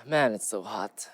Man, it's so hot.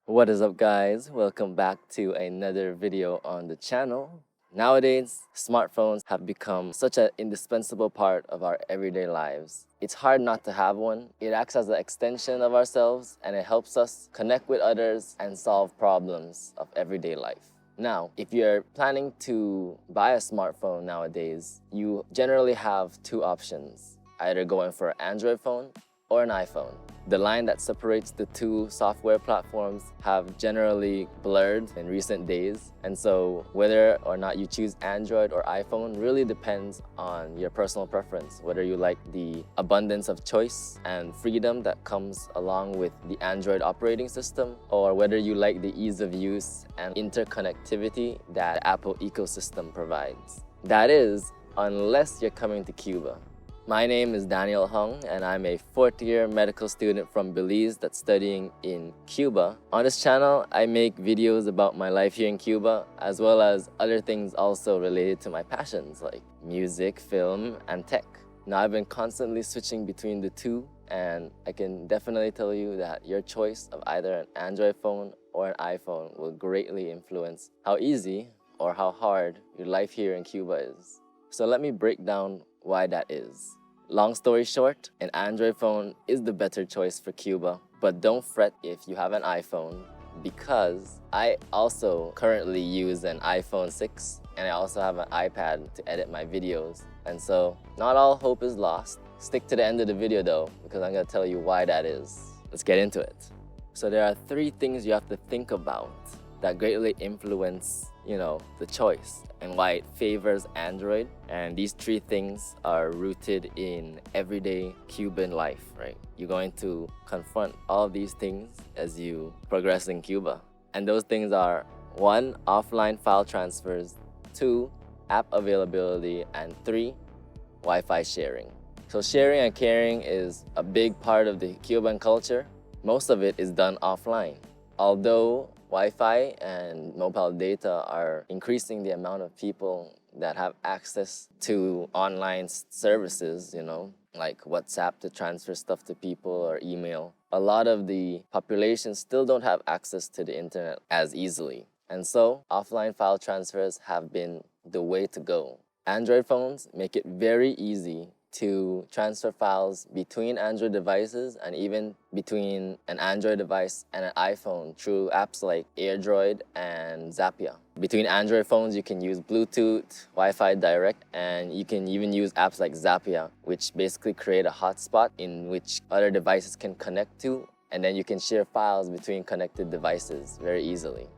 What is up, guys? Welcome back to another video on the channel. Nowadays, smartphones have become such an indispensable part of our everyday lives. It's hard not to have one. It acts as an extension of ourselves and it helps us connect with others and solve problems of everyday life. Now, if you're planning to buy a smartphone nowadays, you generally have two options, either going for an Android phone or an iPhone. The line that separates the two software platforms have generally blurred in recent days. And so whether or not you choose Android or iPhone really depends on your personal preference, whether you like the abundance of choice and freedom that comes along with the Android operating system, or whether you like the ease of use and interconnectivity that the Apple ecosystem provides. That is, unless you're coming to Cuba. My name is Daniel Hung, and I'm a fourth-year medical student from Belize that's studying in Cuba. On this channel, I make videos about my life here in Cuba, as well as other things also related to my passions like music, film, and tech. Now, I've been constantly switching between the two, and I can definitely tell you that your choice of either an Android phone or an iPhone will greatly influence how easy or how hard your life here in Cuba is. So let me break down why that is. Long story short, an Android phone is the better choice for Cuba, but don't fret if you have an iPhone, because I also currently use an iPhone 6 and I also have an iPad to edit my videos. And so not all hope is lost. Stick to the end of the video though, because I'm gonna tell you why that is. Let's get into it. So there are three things you have to think about that greatly influence, the choice and why it favors Android. And these three things are rooted in everyday Cuban life, right? You're going to confront all of these things as you progress in Cuba. And those things are: 1, offline file transfers; 2, app availability; and 3, Wi-Fi sharing. So sharing and caring is a big part of the Cuban culture. Most of it is done offline. Although Wi-Fi and mobile data are increasing the amount of people that have access to online services, like WhatsApp to transfer stuff to people or email, a lot of the population still don't have access to the internet as easily. And so offline file transfers have been the way to go. Android phones make it very easy to transfer files between Android devices and even between an Android device and an iPhone through apps like AirDroid and Zappia. Between Android phones, you can use Bluetooth, Wi-Fi Direct, and you can even use apps like Zappia, which basically create a hotspot in which other devices can connect to, and then you can share files between connected devices very easily.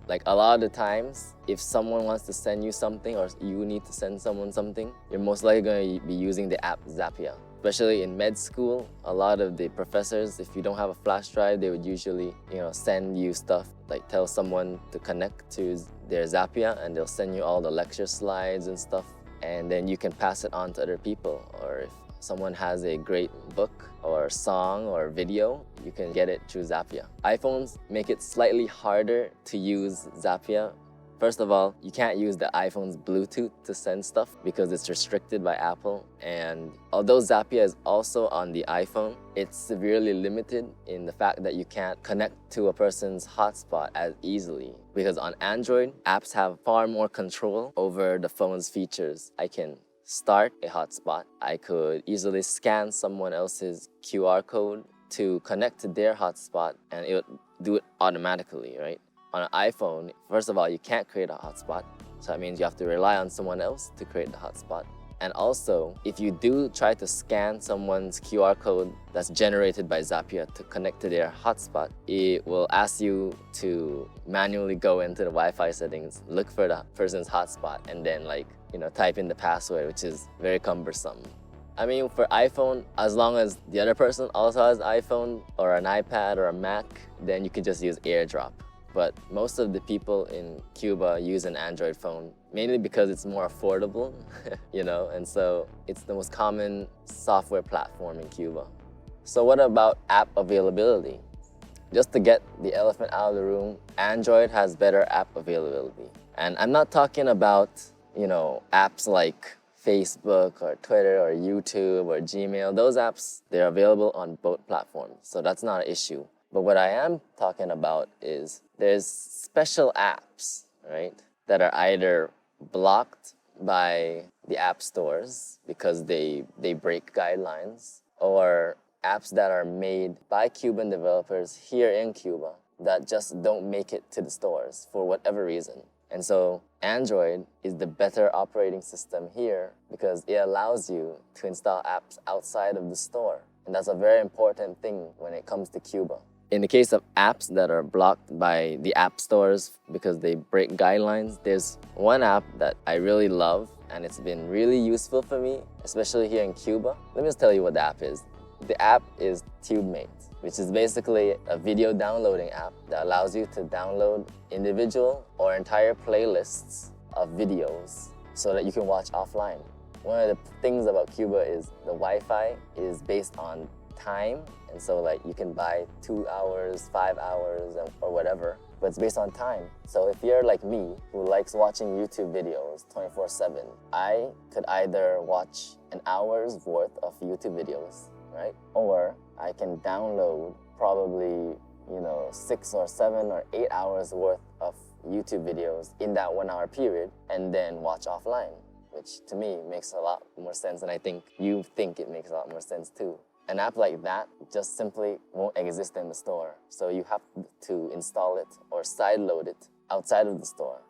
Like a lot of the times, if someone wants to send you something or you need to send someone something, you're most likely going to be using the app Zappia. Especially in med school, a lot of the professors, if you don't have a flash drive, they would usually, send you stuff, like tell someone to connect to their Zappia and they'll send you all the lecture slides and stuff. And then you can pass it on to other people. Or if someone has a great book or song or video, you can get it through Zappia. iPhones make it slightly harder to use Zappia. First of all, you can't use the iPhone's Bluetooth to send stuff because it's restricted by Apple. And although Zappia is also on the iPhone, it's severely limited in the fact that you can't connect to a person's hotspot as easily. Because on Android, apps have far more control over the phone's features. I can start a hotspot. I could easily scan someone else's QR code to connect to their hotspot, and it would do it automatically, right? On an iPhone, first of all, you can't create a hotspot, so that means you have to rely on someone else to create the hotspot. And also, if you do try to scan someone's QR code that's generated by Zappia to connect to their hotspot, it will ask you to manually go into the Wi-Fi settings, look for the person's hotspot, and then type in the password, which is very cumbersome. I mean, for iPhone, as long as the other person also has iPhone or an iPad or a Mac, then you can just use AirDrop. But most of the people in Cuba use an Android phone, mainly because it's more affordable, and so it's the most common software platform in Cuba. So what about app availability? Just to get the elephant out of the room, Android has better app availability. And I'm not talking about, apps like Facebook or Twitter or YouTube or Gmail, those apps, they're available on both platforms. So that's not an issue. But what I am talking about is there's special apps, right, that are either blocked by the app stores because they break guidelines, or apps that are made by Cuban developers here in Cuba that just don't make it to the stores for whatever reason. And so Android is the better operating system here because it allows you to install apps outside of the store. And that's a very important thing when it comes to Cuba. In the case of apps that are blocked by the app stores because they break guidelines, there's one app that I really love and it's been really useful for me, especially here in Cuba. Let me just tell you what the app is. The app is TubeMate, which is basically a video downloading app that allows you to download individual or entire playlists of videos so that you can watch offline. One of the things about Cuba is the Wi-Fi is based on time, and so like you can buy 2 hours, 5 hours, or whatever, but it's based on time. So if you're like me, who likes watching YouTube videos 24/7, I could either watch an hour's worth of YouTube videos, right? Or I can download probably, 6 or 7 or 8 hours worth of YouTube videos in that 1 hour period and then watch offline, which to me makes a lot more sense, and I think you think it makes a lot more sense too. An app like that just simply won't exist in the store, so you have to install it or sideload it outside of the store.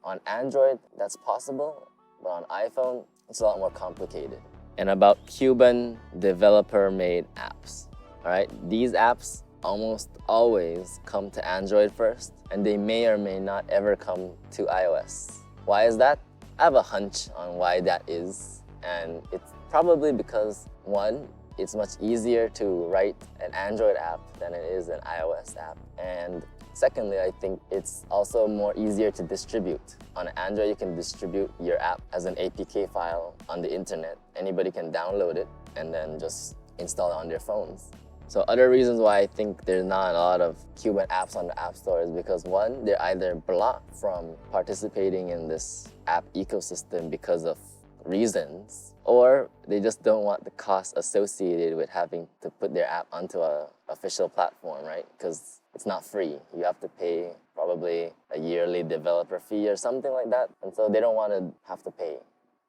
On Android, that's possible, but on iPhone, it's a lot more complicated. And about Cuban developer-made apps, all right? These apps almost always come to Android first, and they may or may not ever come to iOS. Why is that? I have a hunch on why that is, and it's probably because, one, it's much easier to write an Android app than it is an iOS app. And secondly, I think it's also more easier to distribute. On Android, you can distribute your app as an APK file on the internet. Anybody can download it and then just install it on their phones. So other reasons why I think there's not a lot of Cuban apps on the App Store is because, one, they're either blocked from participating in this app ecosystem because of reasons, or they just don't want the cost associated with having to put their app onto an official platform, right? Because it's not free. You have to pay probably a yearly developer fee or something like that, and so they don't want to have to pay.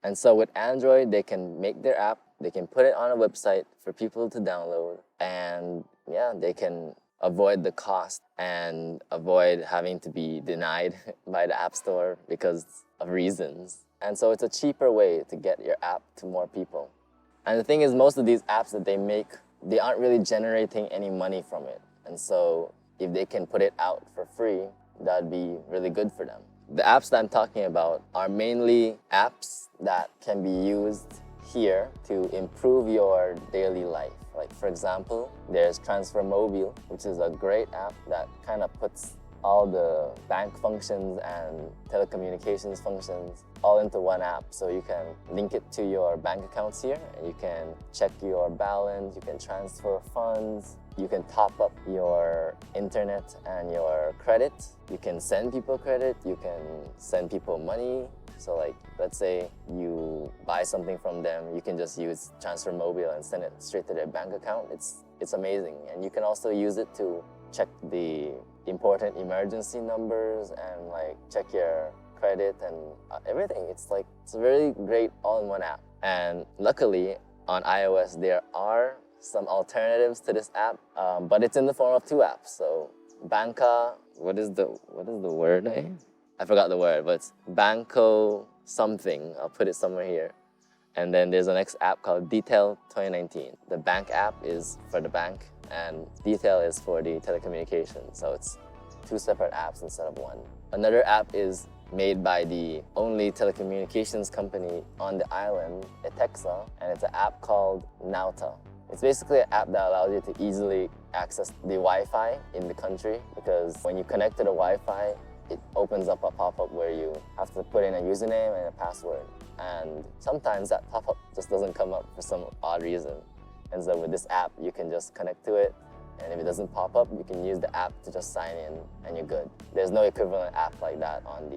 And so with Android, they can make their app, they can put it on a website for people to download, and yeah, they can avoid the cost and avoid having to be denied by the App Store because of reasons. And so it's a cheaper way to get your app to more people. And the thing is, most of these apps that they make, they aren't really generating any money from it. And so if they can put it out for free, that'd be really good for them. The apps that I'm talking about are mainly apps that can be used here to improve your daily life. Like, for example, there's Transfer Mobile, which is a great app that kind of puts all the bank functions and telecommunications functions all into one app. So you can link it to your bank accounts here, and you can check your balance, you can transfer funds, you can top up your internet and your credit, you can send people credit, you can send people money. So like, let's say you buy something from them, you can just use Transfer Mobile and send it straight to their bank account. It's amazing. And you can also use it to check the important emergency numbers and like check your credit and everything. It's a very great all-in-one app. And luckily on iOS there are some alternatives to this app, but it's in the form of two apps. So Banca, what is the word? I forgot the word, but it's Banco something. I'll put it somewhere here. And then there's the next app called Detail 2019. The bank app is for the bank, and Detail is for the telecommunications. So it's two separate apps instead of one. Another app is made by the only telecommunications company on the island, Etexa, and it's an app called Nauta. It's basically an app that allows you to easily access the Wi-Fi in the country, because when you connect to the Wi-Fi, it opens up a pop-up where you have to put in a username and a password. And sometimes that pop-up just doesn't come up for some odd reason. And so with this app, you can just connect to it, and if it doesn't pop up, you can use the app to just sign in and you're good. There's no equivalent app like that on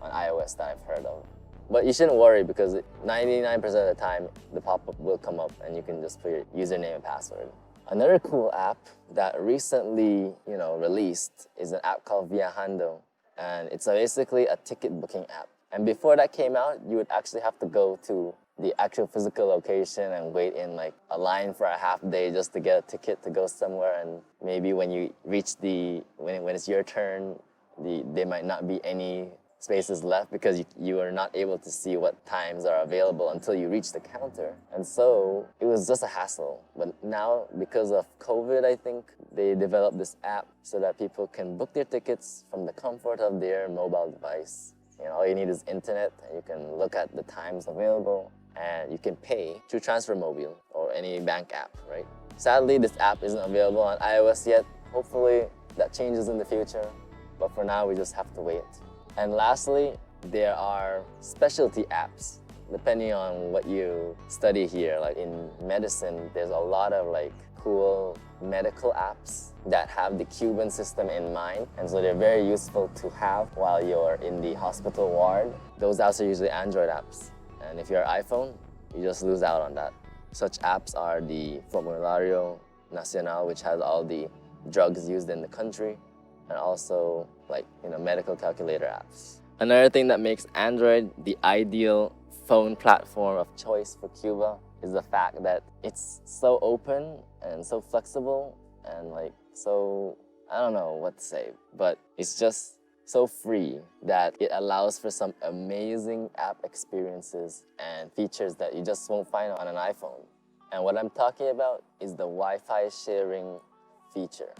iOS that I've heard of. But you shouldn't worry because 99% of the time, the pop-up will come up and you can just put your username and password. Another cool app that recently, released is an app called Viajando. And it's basically a ticket booking app. And before that came out, you would actually have to go to the actual physical location and wait in like a line for a half day just to get a ticket to go somewhere. And maybe when you reach when it's your turn, there might not be any spaces left because you are not able to see what times are available until you reach the counter. And so it was just a hassle. But now, because of COVID, I think, they developed this app so that people can book their tickets from the comfort of their mobile device. All you need is internet, and you can look at the times available, and you can pay through TransferMobile or any bank app, right? Sadly, this app isn't available on iOS yet. Hopefully, that changes in the future. But for now, we just have to wait. And lastly, there are specialty apps, depending on what you study here. Like in medicine, there's a lot of like cool medical apps that have the Cuban system in mind. And so they're very useful to have while you're in the hospital ward. Those apps are usually Android apps. And if you're an iPhone, you just lose out on that. Such apps are the Formulario Nacional, which has all the drugs used in the country, and also medical calculator apps. Another thing that makes Android the ideal phone platform of choice for Cuba is the fact that it's so open and so flexible and so, I don't know what to say, but it's just so free that it allows for some amazing app experiences and features that you just won't find on an iPhone. And what I'm talking about is the Wi-Fi sharing feature.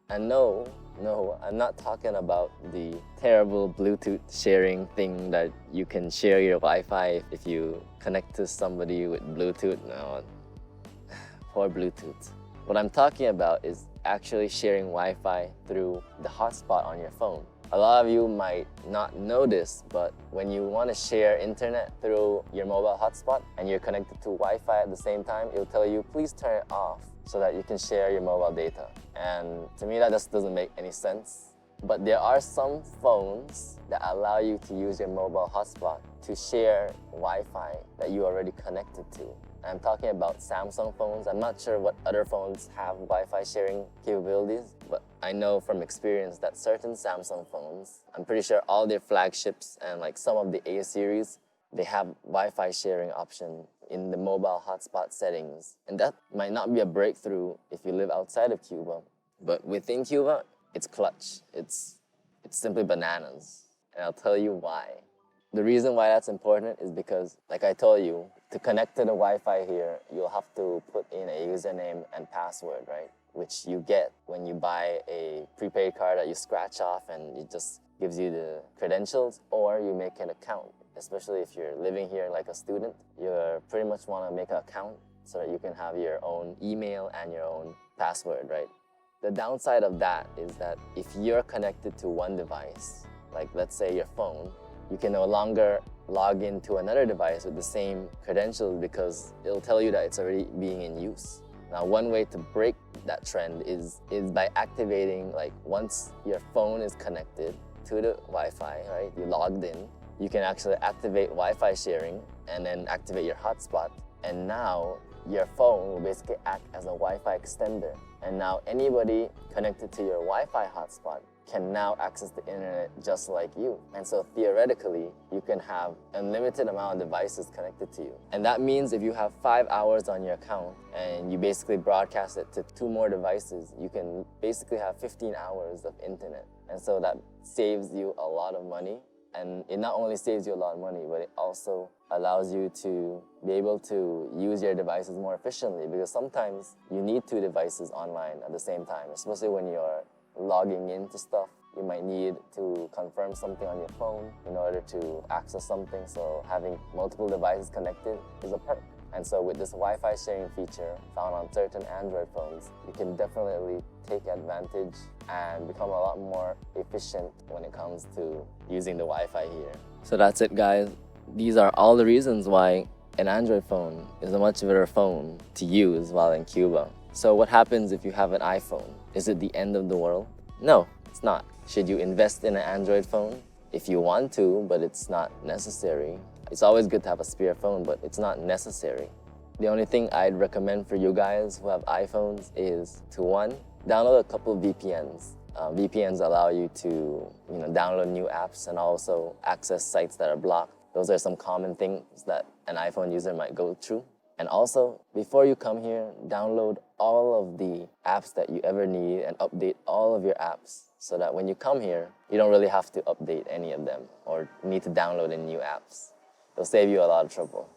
And no, I'm not talking about the terrible Bluetooth sharing thing that you can share your Wi-Fi if you connect to somebody with Bluetooth. No, poor Bluetooth. What I'm talking about is actually sharing Wi-Fi through the hotspot on your phone. A lot of you might not know this, but when you want to share internet through your mobile hotspot and you're connected to Wi-Fi at the same time, it'll tell you, please turn it off so that you can share your mobile data. And to me, that just doesn't make any sense. But there are some phones that allow you to use your mobile hotspot to share Wi-Fi that you already connected to. I'm talking about Samsung phones. I'm not sure what other phones have Wi-Fi sharing capabilities, but I know from experience that certain Samsung phones, I'm pretty sure all their flagships and some of the A series, they have Wi-Fi sharing option in the mobile hotspot settings. And that might not be a breakthrough if you live outside of Cuba, but within Cuba, it's clutch. It's simply bananas. And I'll tell you why. The reason why that's important is because, like I told you, to connect to the Wi-Fi here, you'll have to put in a username and password, right? Which you get when you buy a prepaid card that you scratch off and it just gives you the credentials, or you make an account. Especially if you're living here like a student, you pretty much want to make an account so that you can have your own email and your own password, right? The downside of that is that if you're connected to one device, like let's say your phone, you can no longer log into another device with the same credentials because it'll tell you that it's already being in use. Now, one way to break that trend is by activating, once your phone is connected to the Wi-Fi, right? You logged in, you can actually activate Wi-Fi sharing and then activate your hotspot. And now your phone will basically act as a Wi-Fi extender. And now anybody connected to your Wi-Fi hotspot can now access the internet just like you. And so theoretically, you can have unlimited amount of devices connected to you. And that means if you have 5 hours on your account and you basically broadcast it to 2 more devices, you can basically have 15 hours of internet. And so that saves you a lot of money. And it not only saves you a lot of money, but it also allows you to be able to use your devices more efficiently, because sometimes you need 2 devices online at the same time, especially when you're logging into stuff. You might need to confirm something on your phone in order to access something, so having multiple devices connected is a perk. And so with this Wi-Fi sharing feature found on certain Android phones, you can definitely take advantage and become a lot more efficient when it comes to using the Wi-Fi here. So that's it, guys. These are all the reasons why an Android phone is a much better phone to use while in Cuba. So what happens if you have an iPhone? Is it the end of the world? No, it's not. Should you invest in an Android phone? If you want to, but it's not necessary. It's always good to have a spare phone, but it's not necessary. The only thing I'd recommend for you guys who have iPhones is to, one, download a couple of VPNs. VPNs allow you to download new apps and also access sites that are blocked. Those are some common things that an iPhone user might go through. And also, before you come here, download all of the apps that you ever need and update all of your apps so that when you come here, you don't really have to update any of them or need to download any new apps. It'll save you a lot of trouble.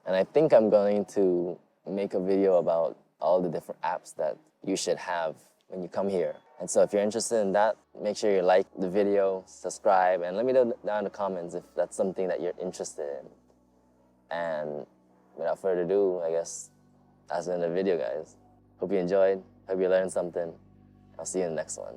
And I think I'm going to make a video about all the different apps that you should have when you come here. And so if you're interested in that, make sure you like the video, subscribe, and let me know down in the comments if that's something that you're interested in. And without further ado, I guess that's the end of the video, guys. Hope you enjoyed. Hope you learned something. I'll see you in the next one.